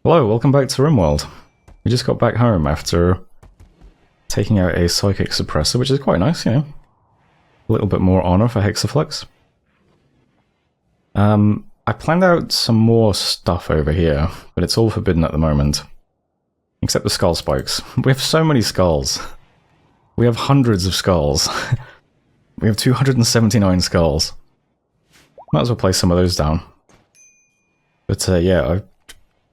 Hello, welcome back to RimWorld. We just got back home after taking out a psychic suppressor, which is quite nice, you know. A little bit more honor for Hexaflex. I planned out some more stuff over here, but it's all forbidden at the moment. Except the skull spikes. We have so many skulls. We have hundreds of skulls. We have 279 skulls. Might as well place some of those down. But yeah, I'm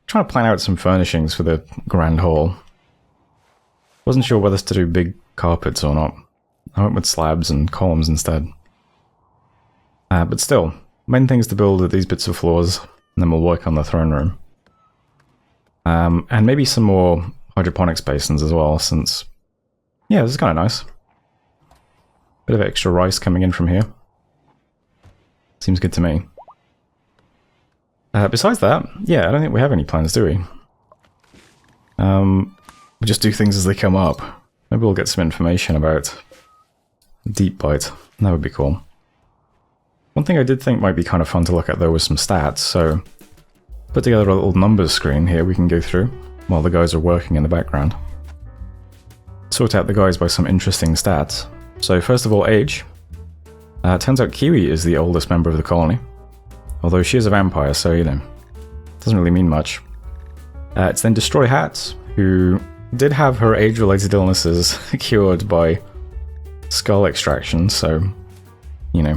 trying to plan out some furnishings for the Grand Hall. Wasn't sure whether to do big carpets or not. I went with slabs and columns instead. But still, main things to build are these bits of floors, and then we'll work on the throne room. And maybe some more hydroponics basins as well, since... yeah, this is kind of nice. Bit of extra rice coming in from here. Seems good to me. Besides that, yeah, I don't think we have any plans, do we? We just do things as they come up. Maybe we'll get some information about Deep Bite. That would be cool. One thing I did think might be kind of fun to look at though was some stats, so put together a little numbers screen here we can go through while the guys are working in the background. Sort out the guys by some interesting stats. So first of all, age. Turns out Kiwi is the oldest member of the colony. Although she is a vampire, so, you know, doesn't really mean much. It's then Destroy Hats, who did have her age-related illnesses cured by skull extraction, so, you know,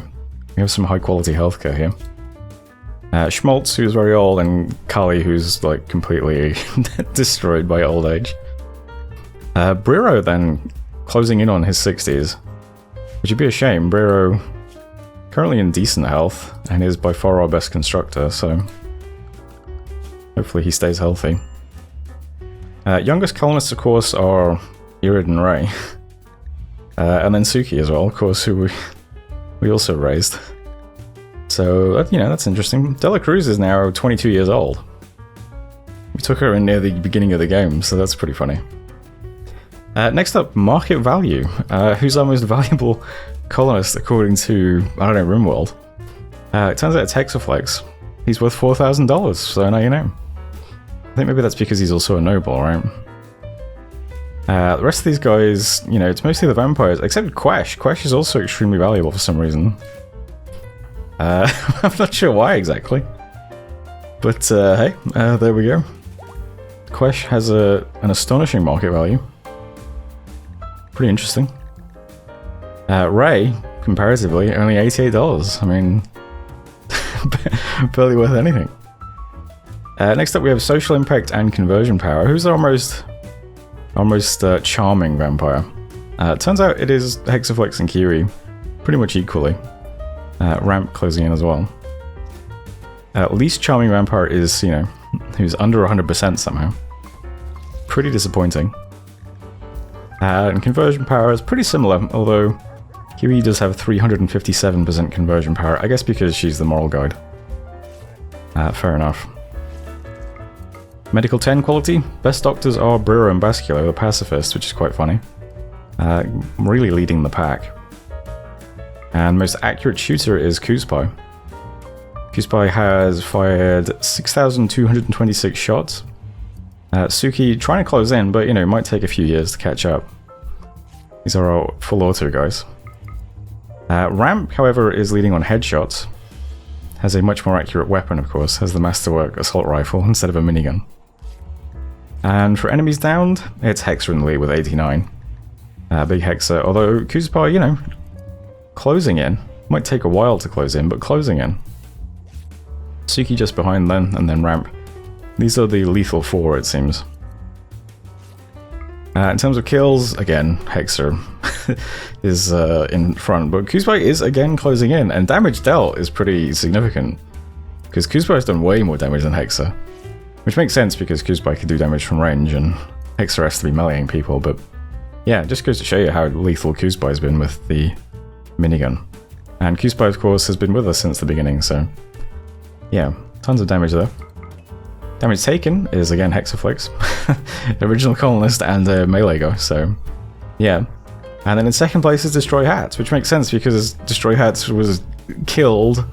we have some high-quality healthcare here. Schmaltz, who's very old, and Kali, who's, like, completely destroyed by old age. Briro, then, closing in on his 60s, which would be a shame. Briro, currently in decent health, and is by far our best constructor, so hopefully he stays healthy. Youngest colonists, of course, are Irid and Ray. And then Suki as well, of course, who we also raised. So, you know, that's interesting. Dela Cruz is now 22 years old. We took her in near the beginning of the game, so that's pretty funny. Next up, market value. Who's our most valuable colonist according to, I don't know, RimWorld? It turns out it's Hexaflex. He's worth $4,000, so now you know. I think maybe that's because he's also a noble, right? The rest of these guys, you know, it's mostly the vampires, except Quesh. Quesh is also extremely valuable for some reason. I'm not sure why exactly. But hey, there we go. Quesh has an astonishing market value. Pretty interesting. Ray, comparatively, only $88. I mean, barely worth anything. Next up we have social impact and conversion power. Who's our most charming vampire? Turns out it is Hexaflex and Kiwi, pretty much equally. Ramp closing in as well. Least charming vampire is, you know, who's under 100% somehow. Pretty disappointing. And conversion power is pretty similar, although Kiwi does have 357% conversion power, I guess because she's the moral guide. Fair enough. Medical 10 quality, best doctors are Briro and Basculo, the pacifist, which is quite funny. Really leading the pack. And most accurate shooter is Kuzpai. Kuzpai has fired 6,226 shots. Suki trying to close in, but, you know, it might take a few years to catch up. These are our full auto guys. Ramp, however, is leading on headshots. Has a much more accurate weapon, of course. Has the Masterwork assault rifle instead of a minigun. And for enemies downed, it's Hexa in the lead with 89. Big Hexa, although Kuzpai, you know, closing in. Might take a while to close in, but closing in. Suki just behind then, and then Ramp. These are the lethal four, it seems. In terms of kills, again, Hexa is in front, but Kuzpai is again closing in, and damage dealt is pretty significant. Because Kuzpai has done way more damage than Hexa. Which makes sense because Kuzpai can do damage from range, and Hexa has to be meleeing people, but yeah, it just goes to show you how lethal Kuzpai has been with the minigun. And Kuzpai, of course, has been with us since the beginning, so yeah, tons of damage there. Damage taken is again Hexaflex, original colonist and a melee guy, so yeah. And then in second place is Destroy Hats, which makes sense because Destroy Hats was killed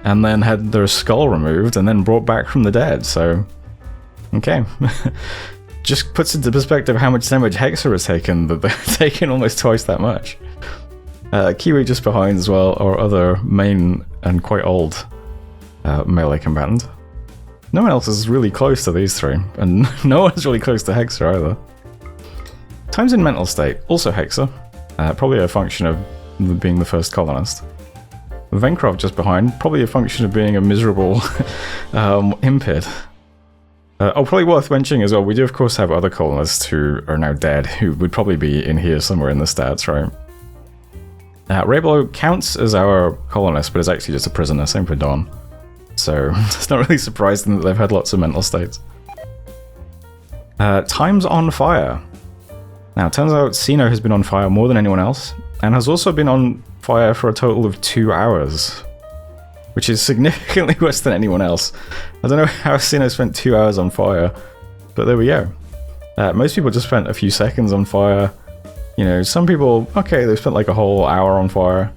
and then had their skull removed and then brought back from the dead, so Okay. Just puts into perspective how much damage Hexa has taken, that they're taking almost twice that much. Kiwi just behind as well, our other main and quite old melee combatant. No one else is really close to these three, and no one's really close to Hexa either. Time's in mental state, also Hexa. Probably a function of being the first colonist. Venkrov just behind, probably a function of being a miserable impid. Probably worth mentioning as well, we do of course have other colonists who are now dead, who would probably be in here somewhere in the stats, right? Rayblo counts as our colonist, but is actually just a prisoner, same for Dawn. So it's not really surprising that they've had lots of mental states. Time's on fire. Now, it turns out Sino has been on fire more than anyone else, and has also been on fire for a total of 2 hours, which is significantly worse than anyone else. I don't know how Sino spent 2 hours on fire, but there we go. Most people just spent a few seconds on fire. You know, some people, okay, they spent like a whole hour on fire.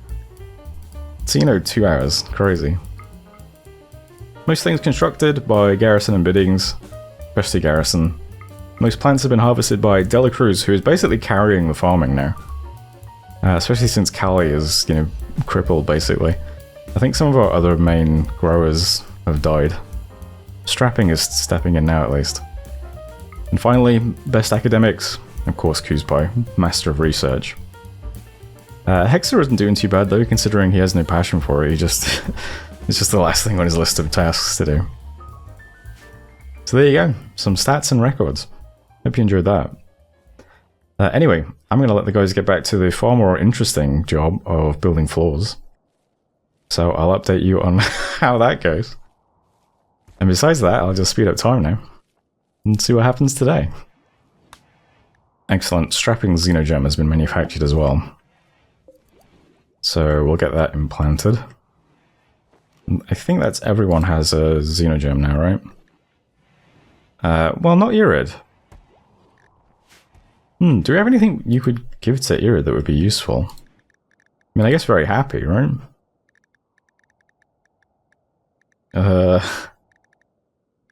Sino, 2 hours. Crazy. Most things constructed by Garrison and Biddings, especially Garrison. Most plants have been harvested by Dela Cruz, who is basically carrying the farming now. Especially since Callie is, you know, crippled, basically. I think some of our other main growers have died. Strapping is stepping in now, at least. And finally, best academics, of course, Kuzpai, Master of Research. Hexa isn't doing too bad, though, considering he has no passion for it. He just... it's just the last thing on his list of tasks to do. So there you go, some stats and records. Hope you enjoyed that. Anyway, I'm going to let the guys get back to the far more interesting job of building floors. So I'll update you on how that goes. And besides that, I'll just speed up time now and see what happens today. Excellent. Strapping Xenogem has been manufactured as well. So we'll get that implanted. I think that's everyone has a Xenogem now, right? Well, not Irid. Do we have anything you could give to Irid that would be useful? I mean, I guess very happy, right? I'm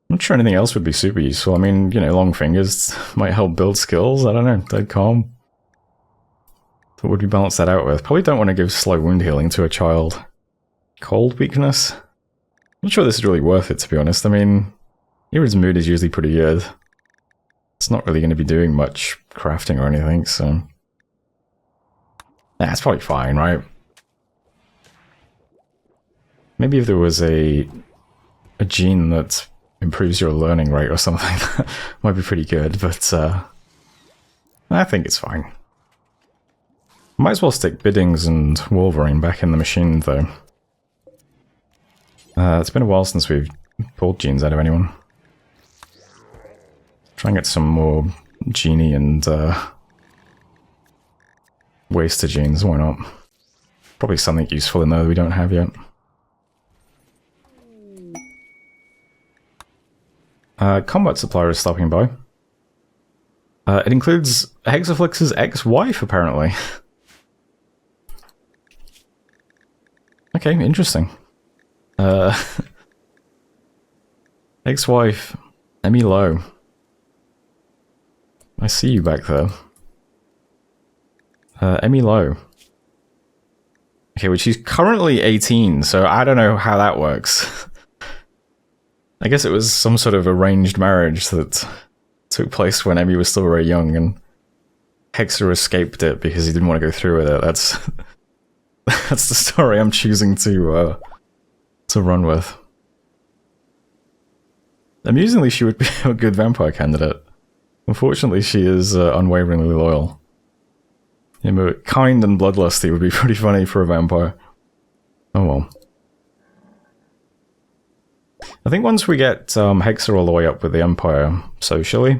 not sure anything else would be super useful. I mean, you know, long fingers might help build skills. I don't know. Dead calm. What would we balance that out with? Probably don't want to give slow wound healing to a child. Cold weakness? I'm not sure this is really worth it, to be honest. I mean, Irid's mood is usually pretty good. It's not really going to be doing much crafting or anything, so... yeah, it's probably fine, right? Maybe if there was a gene that improves your learning rate or something, that might be pretty good, but I think it's fine. Might as well stick Biddings and Wolverine back in the machine, though. It's been a while since we've pulled genes out of anyone. Try and get some more genie and waster genes, why not? Probably something useful in there that we don't have yet. Combat supplier is stopping by. It includes Hexaflix's ex-wife, apparently. Okay, interesting. Ex-wife, Emmy Lowe. I see you back there. Emmy Lowe. Okay, which she's currently 18, so I don't know how that works. I guess it was some sort of arranged marriage that took place when Emmy was still very young, and Hexa escaped it because he didn't want to go through with it. That's that's the story I'm choosing to run with. Amusingly, she would be a good vampire candidate. Unfortunately, she is unwaveringly loyal. Yeah, but kind and bloodlusty would be pretty funny for a vampire. Oh well. I think once we get Hexa all the way up with the Empire socially,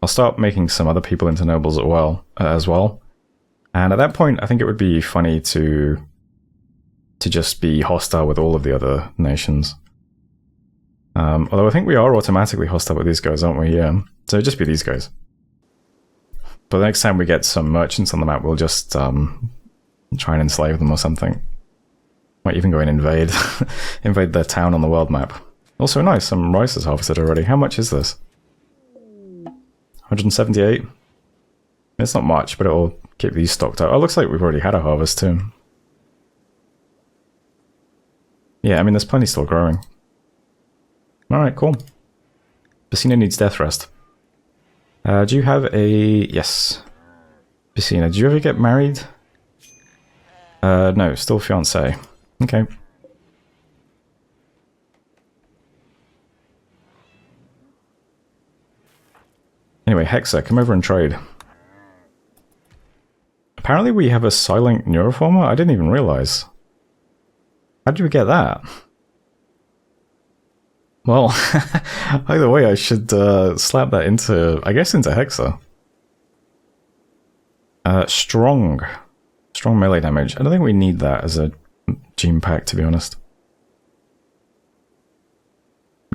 I'll start making some other people into nobles as well. And at that point, I think it would be funny to just be hostile with all of the other nations. Although I think we are automatically hostile with these guys, aren't we? Yeah. So it'd just be these guys. But the next time we get some merchants on the map, we'll just try and enslave them or something. Might even go and invade their town on the world map. Also nice, some rice is harvested already. How much is this? 178. It's not much, but it'll keep these stocked up. Oh, looks like we've already had a harvest too. Yeah, I mean, there's plenty still growing. Alright, cool. Piscina needs death rest. Do you have a... Yes. Piscina, did you ever get married? No, still fiancé. Okay. Anyway, Hexa, come over and trade. Apparently we have a silent neuroformer? I didn't even realize. How did we get that? Well, either way, I should slap that into, I guess, into Hexa. Strong melee damage. I don't think we need that as a gene pack, to be honest.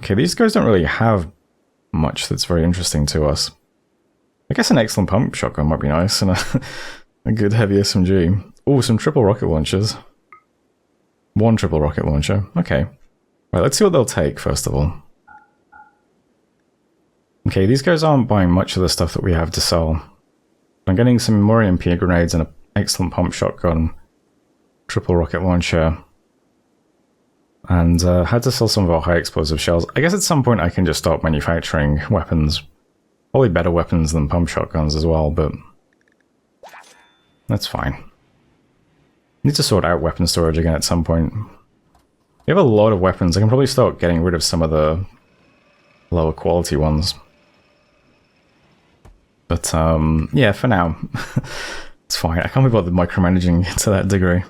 Okay, these guys don't really have much that's very interesting to us. I guess an excellent pump shotgun might be nice, and a good heavy SMG. Oh, some triple rocket launchers. One triple rocket launcher. Okay. Right, let's see what they'll take, first of all. Okay, these guys aren't buying much of the stuff that we have to sell. I'm getting some more EMP grenades and an excellent pump shotgun, triple rocket launcher, and had to sell some of our high explosive shells. I guess at some point I can just stop manufacturing weapons. Probably better weapons than pump shotguns as well, but that's fine. Need to sort out weapon storage again at some point. We have a lot of weapons. I can probably start getting rid of some of the lower quality ones. But, yeah, for now, it's fine. I can't be bothered micromanaging to that degree.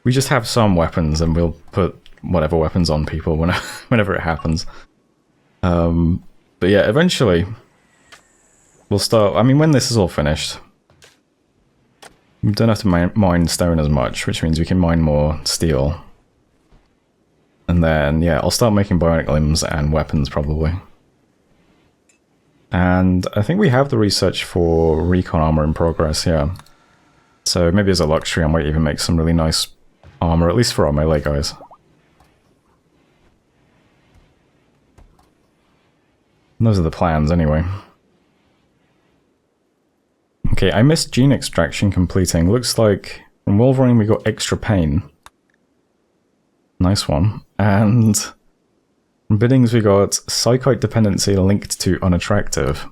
We just have some weapons, and we'll put whatever weapons on people whenever it happens. But yeah, eventually, we'll start... I mean, when this is all finished, we don't have to mine stone as much, which means we can mine more steel. And then, yeah, I'll start making bionic limbs and weapons, probably. And I think we have the research for recon armor in progress, yeah. So maybe as a luxury, I might even make some really nice armor, at least for our melee guys. And those are the plans, anyway. Okay, I missed gene extraction completing. Looks like from Wolverine we got extra pain. Nice one. And from Biddings we got psychoid dependency linked to unattractive.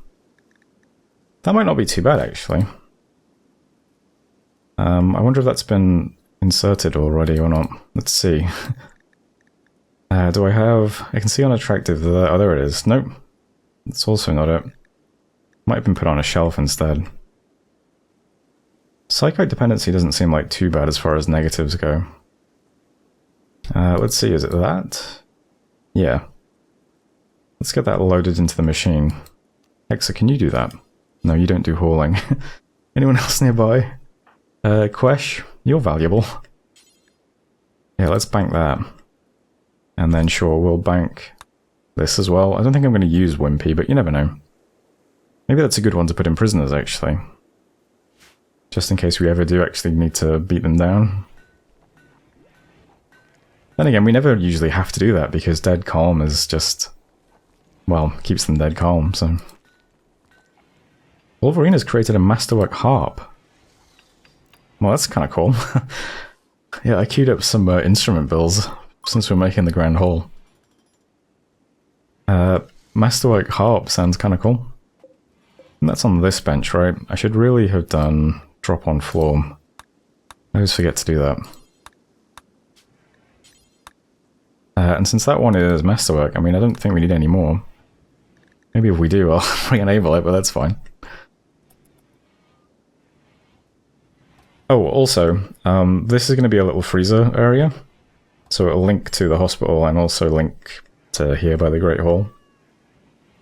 That might not be too bad, actually. I wonder if that's been inserted already or not. Let's see. Do I have... I can see unattractive. Oh, there it is. Nope. That's also not it. Might have been put on a shelf instead. Psychoid dependency doesn't seem like too bad as far as negatives go. Let's see, is it that? Yeah. Let's get that loaded into the machine. Hexa, can you do that? No, you don't do hauling. Anyone else nearby? Quesh, you're valuable. Yeah, let's bank that. And then sure, we'll bank this as well. I don't think I'm going to use Wimpy, but you never know. Maybe that's a good one to put in prisoners, actually. Just in case we ever do actually need to beat them down. Then again, we never usually have to do that because dead calm is just... well, keeps them dead calm, so... Wolverine has created a masterwork harp. Well, that's kind of cool. Yeah, I queued up some instrument bills since we're making the Grand Hall. Masterwork harp sounds kind of cool. And that's on this bench, right? I should really have done drop on floor. I always forget to do that. And since that one is masterwork, I mean, I don't think we need any more. Maybe if we do, I'll re-enable it, but that's fine. Oh, also, this is going to be a little freezer area. So it'll link to the hospital and also link to here by the Great Hall.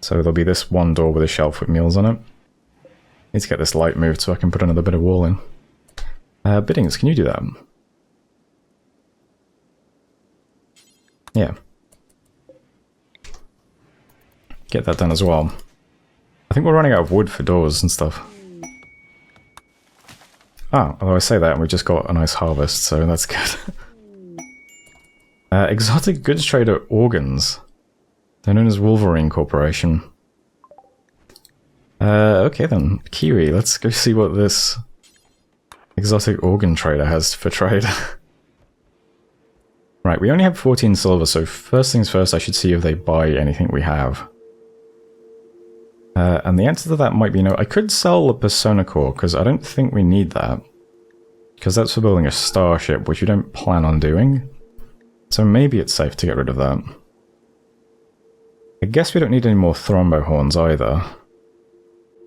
So there'll be this one door with a shelf with meals on it. Need to get this light moved so I can put another bit of wall in. Biddings, can you do that? Yeah. Get that done as well. I think we're running out of wood for doors and stuff. Ah, although I say that and we just got a nice harvest, so that's good. Exotic goods trader organs. They're known as Wolverine Corporation. Okay then, Kiwi, let's go see what this exotic organ trader has for trade. Right, we only have 14 silver, so first things first, I should see if they buy anything we have. And the answer to that might be no. I could sell the Persona Core, because I don't think we need that. Because that's for building a starship, which we don't plan on doing. So maybe it's safe to get rid of that. I guess we don't need any more Thrombo Horns either.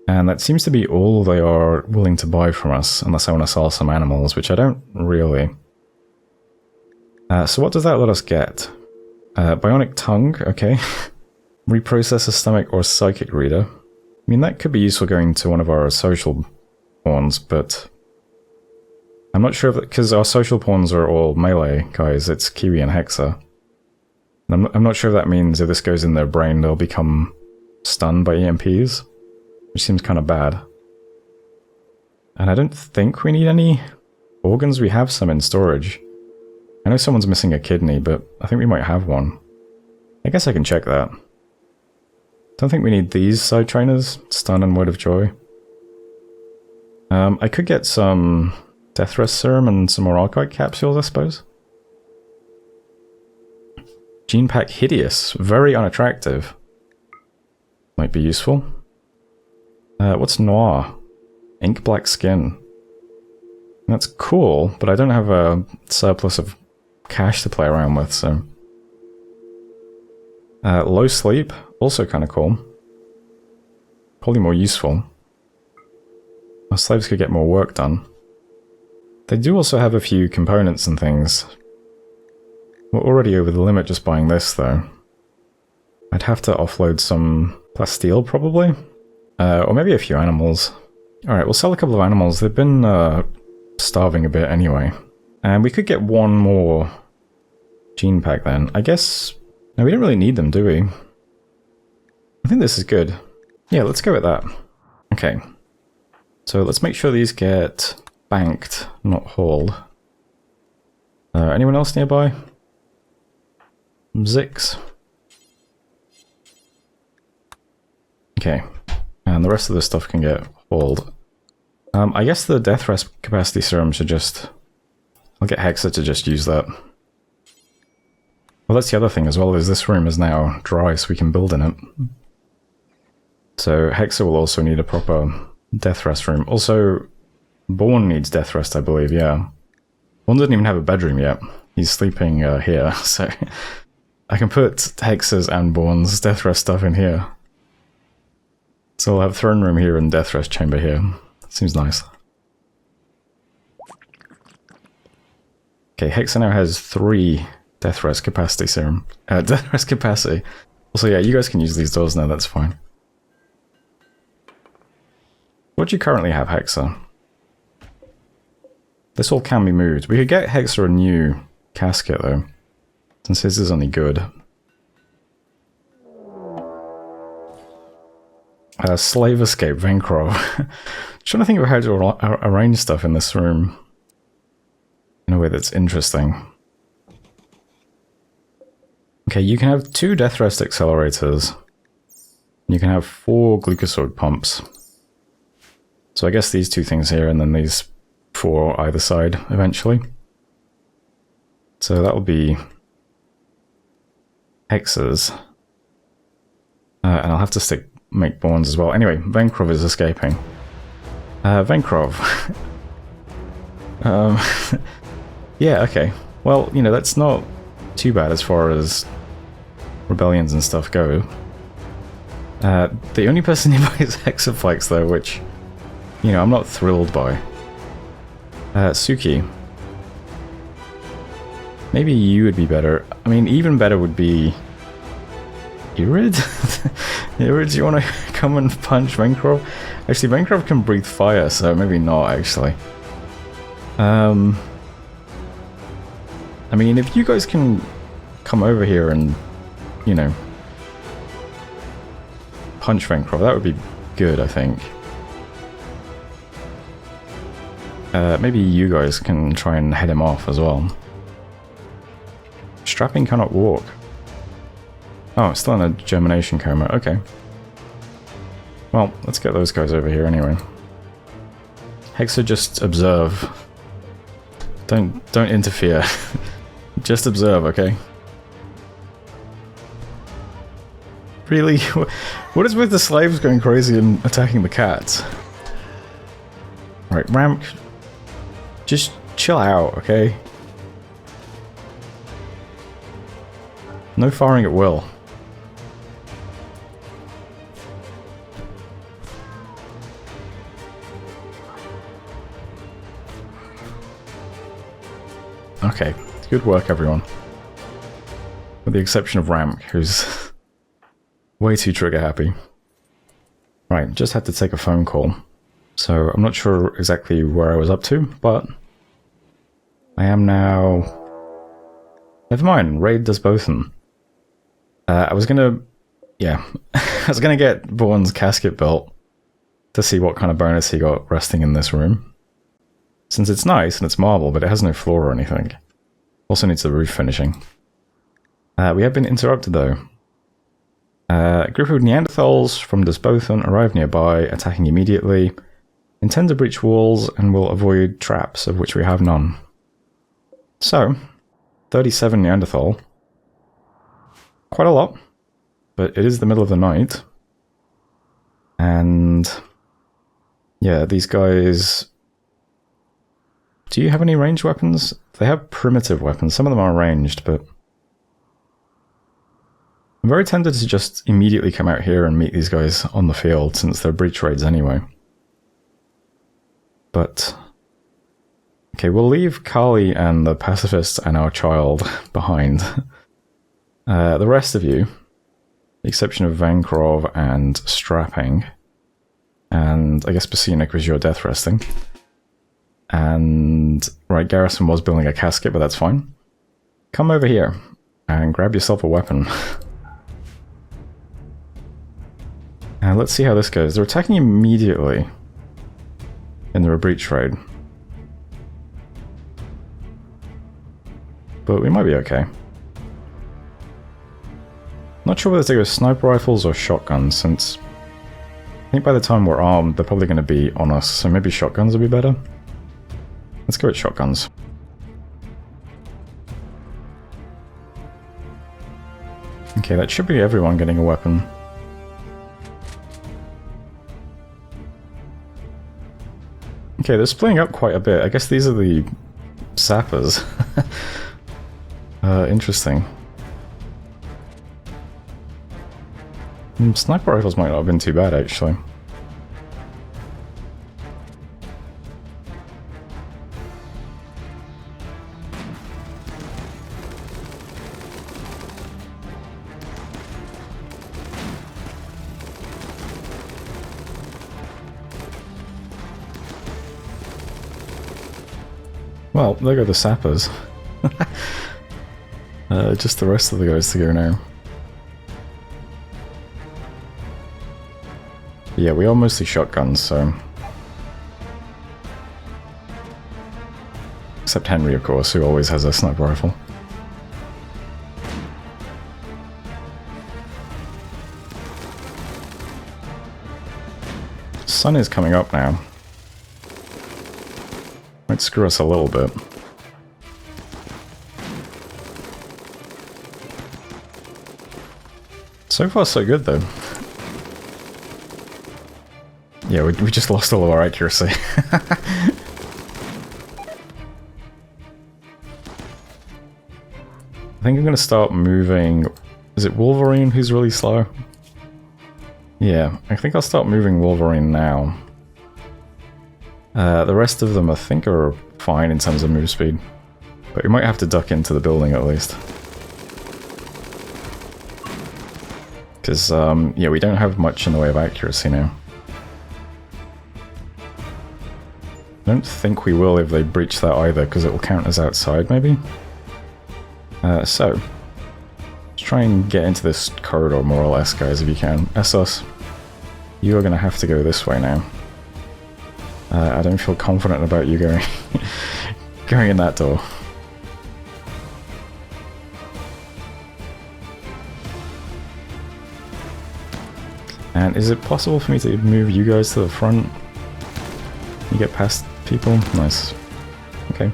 And that seems to be all they are willing to buy from us, unless I want to sell some animals, which I don't really. So what does that let us get? Bionic Tongue, okay. Reprocessor Stomach or Psychic Reader. I mean, that could be useful going to one of our social pawns, but I'm not sure if, because our social pawns are all melee guys, it's Kiwi and Hexa. And I'm not sure if that means if this goes in their brain, they'll become stunned by EMPs, which seems kind of bad. And I don't think we need any organs. We have some in storage. I know someone's missing a kidney, but I think we might have one. I guess I can check that. Don't think we need these side trainers, Stun and Word of Joy. I could get some Death Rest Serum and some more Archite capsules, I suppose. Gene Pack Hideous, very unattractive. Might be useful. What's Noir? Ink Black Skin. That's cool, but I don't have a surplus of cash to play around with, so... Low Sleep, also kind of cool. Probably more useful. Our slaves could get more work done. They do also have a few components and things. We're already over the limit just buying this, though. I'd have to offload some plasteel, probably. Or maybe a few animals. Alright, we'll sell a couple of animals. They've been starving a bit anyway. And we could get one more gene pack then. I guess... No, we don't really need them, do we? I think this is good. Yeah, let's go with that. Okay. So let's make sure these get banked, not hauled. Anyone else nearby? Zix. Okay. And the rest of the stuff can get hauled. I guess the Death Rest Capacity Serum should just... I'll get Hexa to just use that. Well, that's the other thing as well, is this room is now dry, so we can build in it. So Hexa will also need a proper Death Rest room. Also, Born needs Death Rest, I believe, yeah. Born doesn't even have a bedroom yet. He's sleeping here, so... I can put Hexa's and Born's Death Rest stuff in here. So we'll have Throne Room here and Death Rest Chamber here. Seems nice. Okay, Hexa now has 3 Death Rest Capacity Serum. Death Rest Capacity. Also, yeah, you guys can use these doors now, that's fine. What do you currently have, Hexa? This all can be moved. We could get Hexa a new casket, though, since his is only good. Slave Escape, Venkrov. Trying to think of how to arrange stuff in this room in a way that's interesting. Okay, you can have 2 Death Rest accelerators. You can have 4 Glucosorg pumps. So I guess these 2 things here, and then these 4 either side, eventually. So that will be Hexas. And I'll have to make Borns as well. Anyway, Venkrov is escaping. Venkrov. Yeah, okay. Well, you know, that's not too bad as far as rebellions and stuff go. The only person who buys Hexaflex, though, which, you know, I'm not thrilled by. Suki. Maybe you would be better. I mean, even better would be... Irid? Irid, do you want to come and punch Venkrov? Actually, Venkrov can breathe fire, so maybe not, actually. I mean, if you guys can come over here and, you know, punch Venkrov, that would be good, I think. Maybe you guys can try and head him off as well. Strapping cannot walk. Oh, it's still in a germination coma, okay. Well, let's get those guys over here anyway. Hexa, just observe. Don't interfere. Just observe, okay? Really? What is with the slaves going crazy and attacking the cats? Right, Ramp, just chill out, okay? No firing at will. Okay, good work everyone. With the exception of Ramp, who's way too trigger happy. Right, just had to take a phone call. So I'm not sure exactly where I was up to, but I am now... Never mind, Raid does both of them. I was gonna... Yeah, I was gonna get Vaughn's casket built to see what kind of bonus he got resting in this room. Since it's nice and it's marble, but it has no floor or anything. Also needs the roof finishing. We have been interrupted though. A group of Neanderthals from Desbothen arrive nearby, attacking immediately. Intend to breach walls and will avoid traps, of which we have none. So, 37 Neanderthal. Quite a lot, but it is the middle of the night. And yeah, these guys... Do you have any ranged weapons? They have primitive weapons. Some of them are ranged, but... I'm very tempted to just immediately come out here and meet these guys on the field, since they're breach raids anyway. But... Okay, we'll leave Kali and the pacifist and our child behind. The rest of you, the exception of Vankrov and Strapping, and I guess Basina because you're death resting. And, right, Garrison was building a casket, but that's fine. Come over here and grab yourself a weapon. And let's see how this goes. They're attacking immediately in the breach raid. But we might be okay. Not sure whether to go sniper rifles or shotguns, since I think by the time we're armed, they're probably going to be on us, so maybe shotguns would be better. Let's go with shotguns. Okay, that should be everyone getting a weapon. Okay, they're splitting up quite a bit. I guess these are the sappers. Interesting. Sniper rifles might not have been too bad, actually. Well, there go the sappers. Just the rest of the guys to go now. Yeah, we are mostly shotguns, so... Except Henry, of course, who always has a sniper rifle. Sun is coming up now. Might screw us a little bit. So far, so good, though. Yeah, we just lost all of our accuracy. I think I'm going to start moving... Is it Wolverine who's really slow? Yeah, I think I'll start moving Wolverine now. The rest of them I think are fine in terms of move speed. But we might have to duck into the building at least. Because, yeah, we don't have much in the way of accuracy now. I don't think we will if they breach that either, because it will count as outside, maybe? So, let's try and get into this corridor more or less, guys, if you can. Essos, you are going to have to go this way now. I don't feel confident about you going, going in that door. And is it possible for me to move you guys to the front? You get past people? Nice. Okay.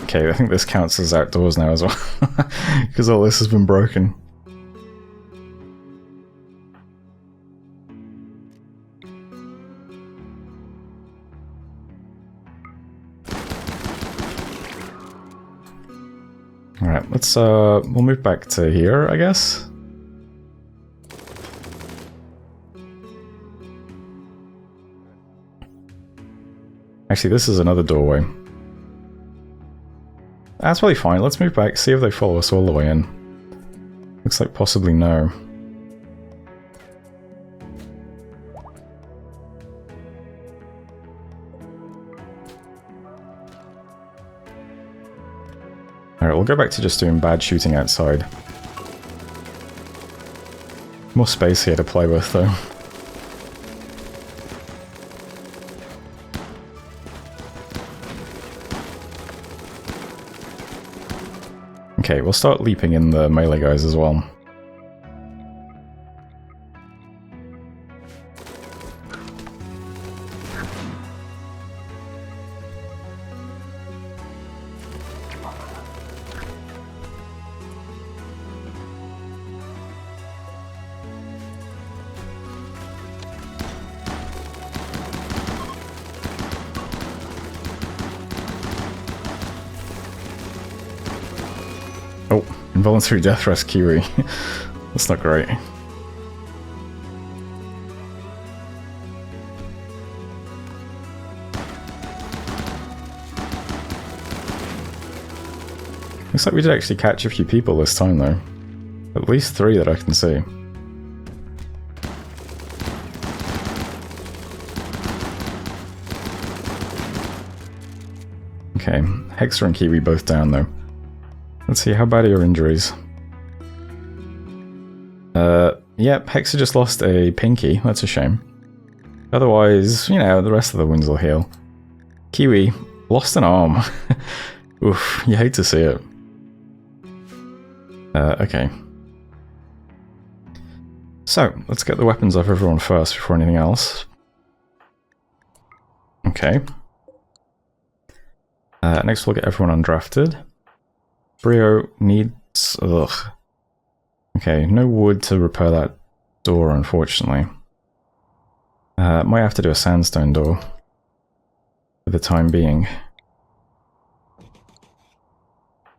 Okay, I think this counts as outdoors now as well, because all this has been broken. Alright, let's we'll move back to here, I guess. Actually, this is another doorway. That's really fine. Let's move back, see if they follow us all the way in. Looks like possibly no. Alright, we'll go back to just doing bad shooting outside. More space here to play with, though. Okay, we'll start leaping in the melee guys as well. Oh, involuntary death rest Kiwi. That's not great. Looks like we did actually catch a few people this time though. At least 3 that I can see. Okay, Hexer and Kiwi both down though. Let's see, how bad are your injuries? Yep, Hexer just lost a pinky, that's a shame. Otherwise, you know, the rest of the wounds will heal. Kiwi lost an arm. Oof, you hate to see it. Okay. So, let's get the weapons off everyone first before anything else. Okay. Next we'll get everyone undrafted. Brio needs... ugh. Okay, no wood to repair that door, unfortunately. Might have to do a sandstone door for the time being.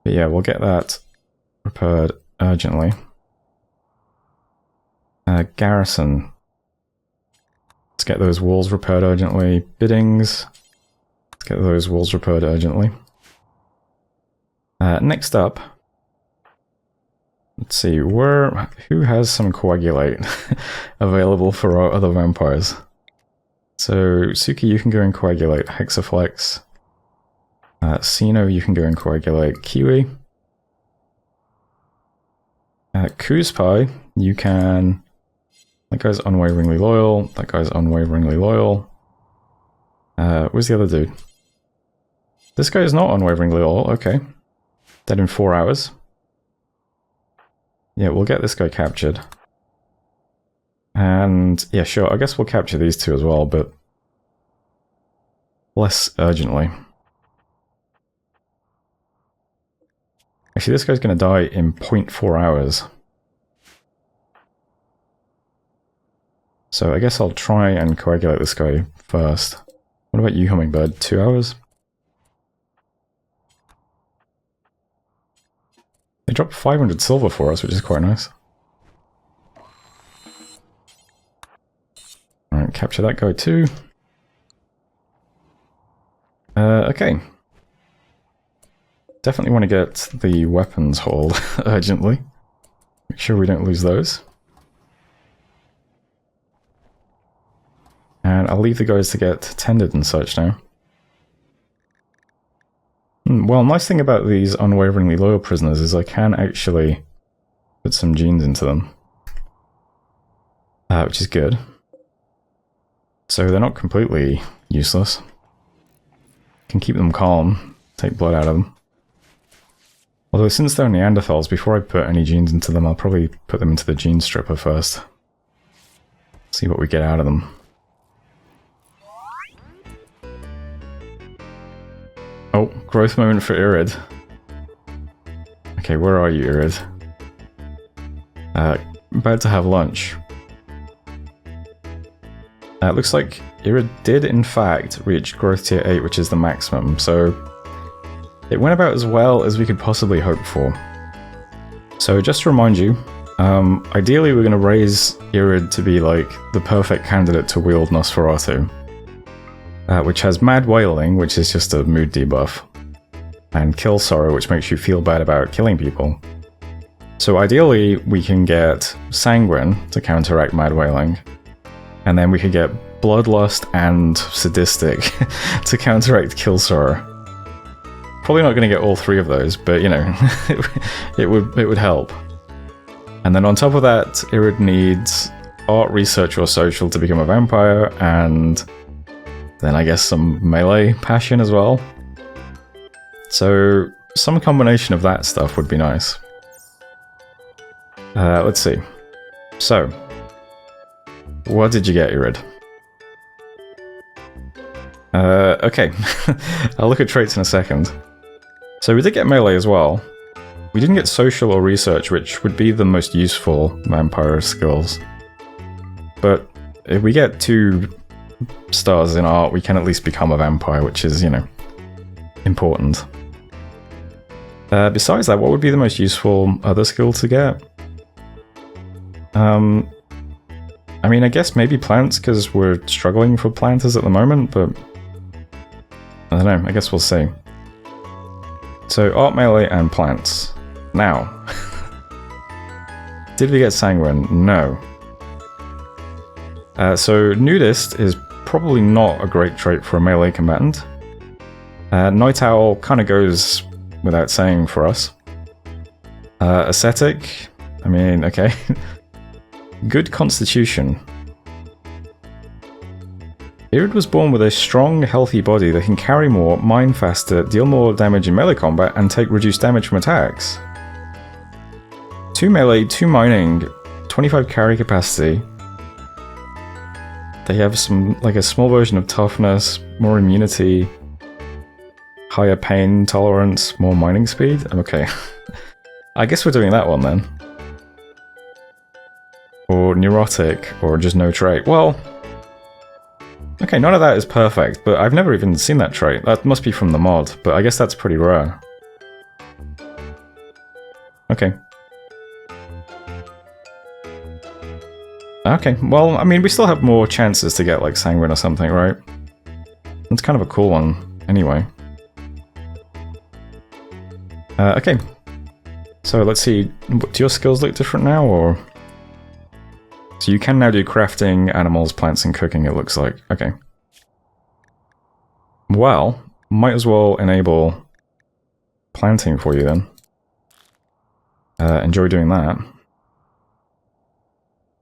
But yeah, we'll get that repaired urgently. Garrison. Let's get those walls repaired urgently. Biddings. Let's get those walls repaired urgently. Next up, let's see, who has some coagulate available for our other vampires? So, Suki, you can go and coagulate. Hexaflex. Sino, you can go and coagulate. Kiwi. Kuzpai, you can... That guy's unwaveringly loyal. That guy's unwaveringly loyal. Where's the other dude? This guy is not unwaveringly loyal. Okay. Dead in 4 hours. Yeah, we'll get this guy captured. And, yeah, sure, I guess we'll capture these 2 as well, but less urgently. Actually, this guy's going to die in 0.4 hours. So I guess I'll try and coagulate this guy first. What about you, Hummingbird? 2 hours? They dropped 500 silver for us, which is quite nice. Alright, capture that guy too. Okay. Definitely want to get the weapons hauled urgently. Make sure we don't lose those. And I'll leave the guys to get tended and such now. Well, nice thing about these unwaveringly loyal prisoners is I can actually put some genes into them. Which is good. So they're not completely useless. Can keep them calm, take blood out of them. Although since they're Neanderthals, before I put any genes into them, I'll probably put them into the gene stripper first. See what we get out of them. Oh, growth moment for Irid. Okay, where are you, Irid? About to have lunch. It looks like Irid did, in fact, reach growth tier 8, which is the maximum, so it went about as well as we could possibly hope for. So just to remind you, ideally we're going to raise Irid to be like the perfect candidate to wield Nosferatu, which has Mad Wailing, which is just a mood debuff, and Kill Sorrow, which makes you feel bad about killing people. So ideally we can get Sanguine to counteract Mad Wailing, and then we could get Bloodlust and Sadistic to counteract Kill Sorrow. Probably not going to get all three of those, but you know, it would help. And then on top of that, Irid needs Art, Research, or Social to become a vampire, and then I guess some melee passion as well. So some combination of that stuff would be nice. Let's see. So, what did you get, Irid? Okay. I'll look at traits in a second. So we did get melee as well. We didn't get social or research, which would be the most useful vampire skills. But if we get 2 stars in art, we can at least become a vampire, which is, you know, important. Besides that, what would be the most useful other skill to get? I mean, I guess maybe plants, because we're struggling for planters at the moment, but I don't know, I guess we'll see. So, art, melee, and plants. Now. Did we get sanguine? No. So, nudist is probably not a great trait for a melee combatant. Night owl kind of goes without saying for us. Ascetic, I mean, okay. Good constitution. Irid was born with a strong, healthy body that can carry more, mine faster, deal more damage in melee combat, and take reduced damage from attacks. 2 melee, 2 mining, 25 carry capacity. They have some, like a small version of toughness, more immunity, higher pain tolerance, more mining speed. Okay. I guess we're doing that one then. Or neurotic, or just no trait. Well, okay, none of that is perfect, but I've never even seen that trait. That must be from the mod, but I guess that's pretty rare. Okay. Okay, well, I mean, we still have more chances to get, like, sanguine or something, right? It's kind of a cool one, anyway. Okay. So, let's see, do your skills look different now, or...? So you can now do crafting, animals, plants, and cooking, it looks like. Okay. Well, might as well enable planting for you then. Enjoy doing that.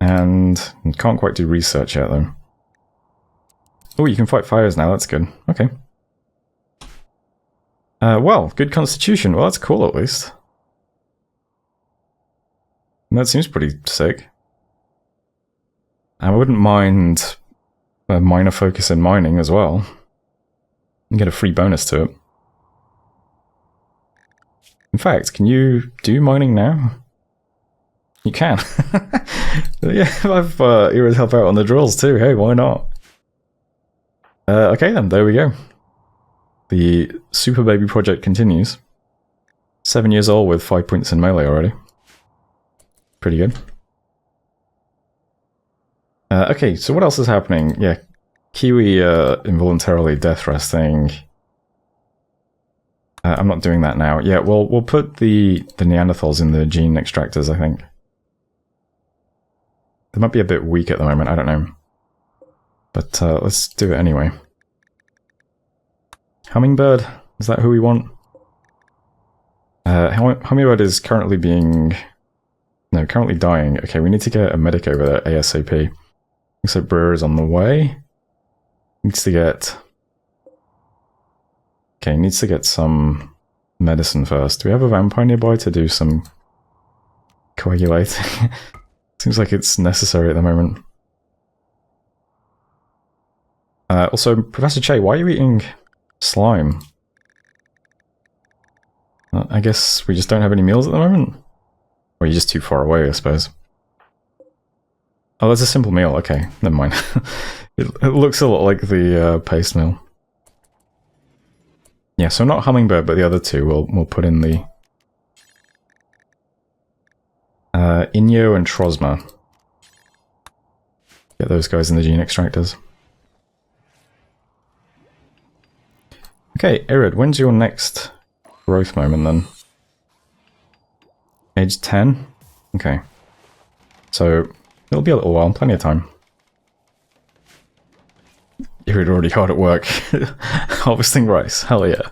And you can't quite do research yet, though. Oh, you can fight fires now, that's good. Okay. Well, good constitution. Well, that's cool, at least. And that seems pretty sick. I wouldn't mind a minor focus in mining as well. And get a free bonus to it. In fact, can you do mining now? You can. Yeah, I've Irid help out on the drills too. Hey, why not? Okay then, there we go. The Super Baby project continues. 7 years old with 5 points in melee already. Pretty good. Okay, so what else is happening? Yeah, Kiwi involuntarily death resting. I'm not doing that now. Yeah, we'll put the Neanderthals in the gene extractors, I think. They might be a bit weak at the moment, I don't know. But let's do it anyway. Hummingbird? Is that who we want? Hummingbird is currently currently dying. Okay, we need to get a medic over there ASAP. Looks like Brewer is on the way. Needs to get some medicine first. Do we have a vampire nearby to do some coagulating? Seems like it's necessary at the moment. Also, Professor Che, why are you eating slime? I guess we just don't have any meals at the moment? Or you're just too far away, I suppose. Oh, that's a simple meal. Okay, never mind. it looks a lot like the paste meal. Yeah, so not Hummingbird, but the other two we'll put in the Inyo and Trosma. Get those guys in the gene extractors. Okay, Irid, when's your next growth moment then? Age 10? Okay. So, it'll be a little while, plenty of time. Irid already hard at work. Harvesting rice, hell yeah.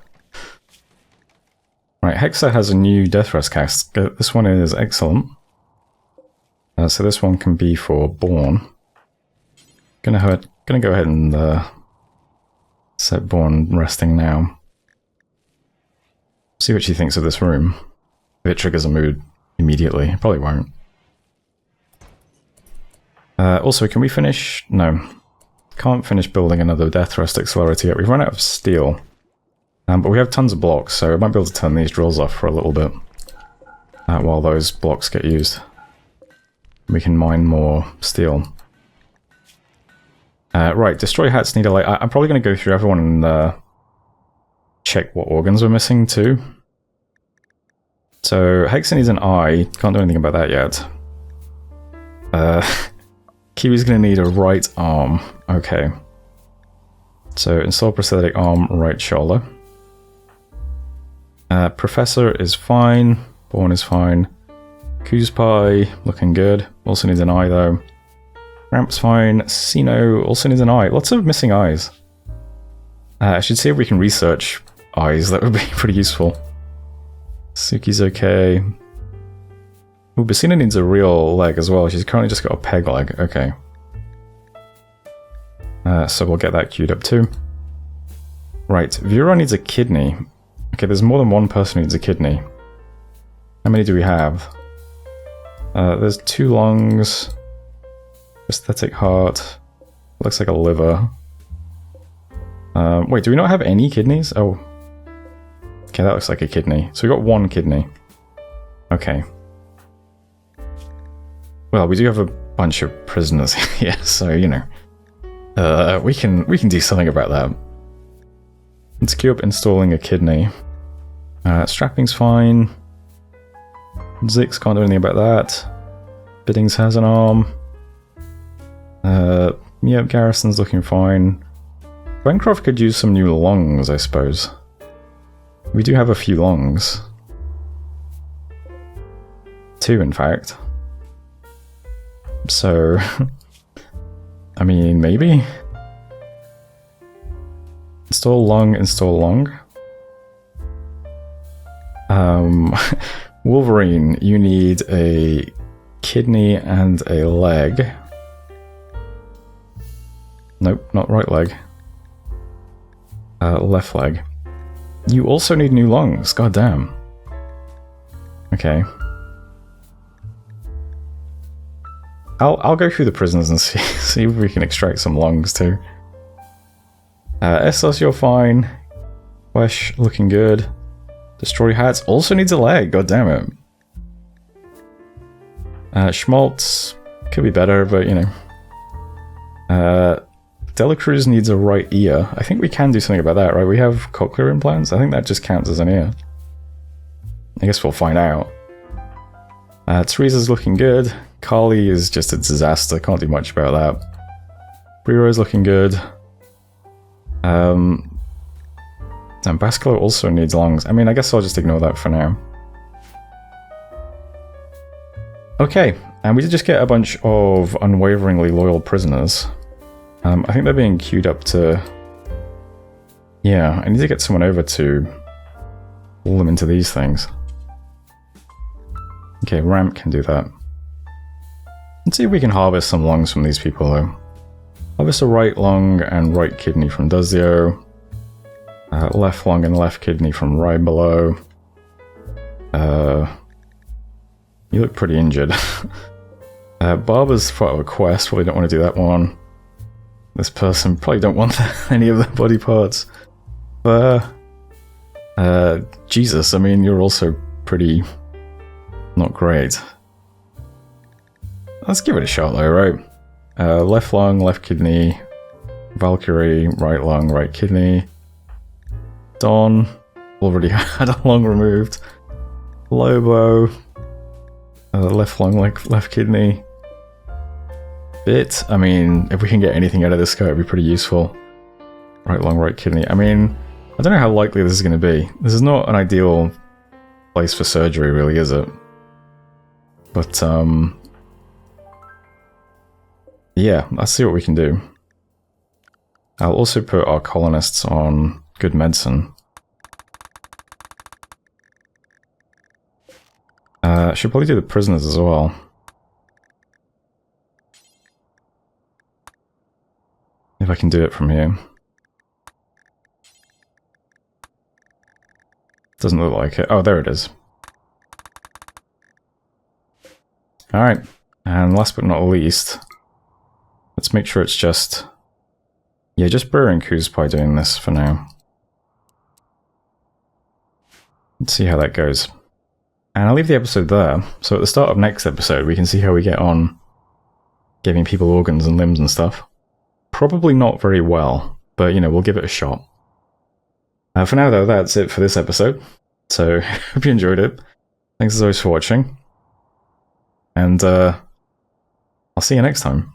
Right, Hexa has a new Death Rest cast. This one is excellent. So this one can be for Born. Gonna go ahead and set Born resting now. See what she thinks of this room. If it triggers a mood immediately, it probably won't. Also, can we finish? No. Can't finish building another Death Rest Accelerator yet. We've run out of steel. But we have tons of blocks, so I might be able to turn these drills off for a little bit. While those blocks get used. We can mine more steel. Right, destroy hats need a light. I'm probably going to go through everyone and check what organs we're missing too. So, Hexa needs an eye. Can't do anything about that yet. Kiwi's going to need a right arm. Okay. So, install prosthetic arm, right shoulder. Professor is fine. Born is fine. Kuzpai, looking good. Also needs an eye though. Ramp's fine. Sino also needs an eye. Lots of missing eyes. I should see if we can research eyes. That would be pretty useful. Suki's okay. Ooh, Basina needs a real leg as well. She's currently just got a peg leg. Okay. So we'll get that queued up too. Right, Vura needs a kidney. Okay, there's more than one person who needs a kidney. How many do we have? There's 2 lungs. Prosthetic heart. Looks like a liver. Wait, do we not have any kidneys? Oh. Okay, that looks like a kidney. So we got 1 kidney. Okay. Well, we do have a bunch of prisoners here, so, you know. We can do something about that. Let's queue up installing a kidney. Strapping's fine. Zix can't do anything about that. Biddings has an arm. Yep, Garrison's looking fine. Bancroft could use some new lungs, I suppose. We do have a few lungs. 2, in fact. So, I mean, maybe? Install lung, install lung. Wolverine, you need a kidney and a leg. Nope, not right leg. Left leg. You also need new lungs, goddamn. Okay. I'll go through the prisoners and see if we can extract some lungs too. Essos, you're fine. Wesh, looking good. Destroy hats also needs a leg, god damn it. Schmaltz could be better, but you know. Delacruz needs a right ear. I think we can do something about that, right? We have cochlear implants. I think that just counts as an ear. I guess we'll find out. Teresa's looking good. Carly is just a disaster. Can't do much about that. Brero's looking good. And Basculo also needs lungs. I mean, I guess I'll just ignore that for now. Okay, and we did just get a bunch of unwaveringly loyal prisoners. I think they're being queued up to... Yeah, I need to get someone over to pull them into these things. Okay, Ramp can do that. Let's see if we can harvest some lungs from these people, though. Harvest a right lung and right kidney from Duzio. Left lung and left kidney from Ribelo. You look pretty injured. Barber's part of a quest, probably don't want to do that one. This person probably don't want any of the body parts. Jesus, I mean, you're also pretty not great. Let's give it a shot though, right? Left lung, left kidney. Valkyrie, right lung, right kidney. Dawn, already had a lung removed. Lobo, left lung, left kidney. Bit, I mean, if we can get anything out of this guy, it'd be pretty useful. Right lung, right kidney. I mean, I don't know how likely this is going to be. This is not an ideal place for surgery, really, is it? But, yeah, let's see what we can do. I'll also put our colonists on good medicine. Should probably do the prisoners as well. If I can do it from here. Doesn't look like it. Oh, there it is. Alright, and last but not least, let's make sure it's just... Yeah, just Brewer and Kuzpai doing this for now. Let's see how that goes. And I'll leave the episode there, so at the start of next episode we can see how we get on giving people organs and limbs and stuff. Probably not very well, but you know, we'll give it a shot. For now though, that's it for this episode, so hope you enjoyed it. Thanks as always for watching, and I'll see you next time.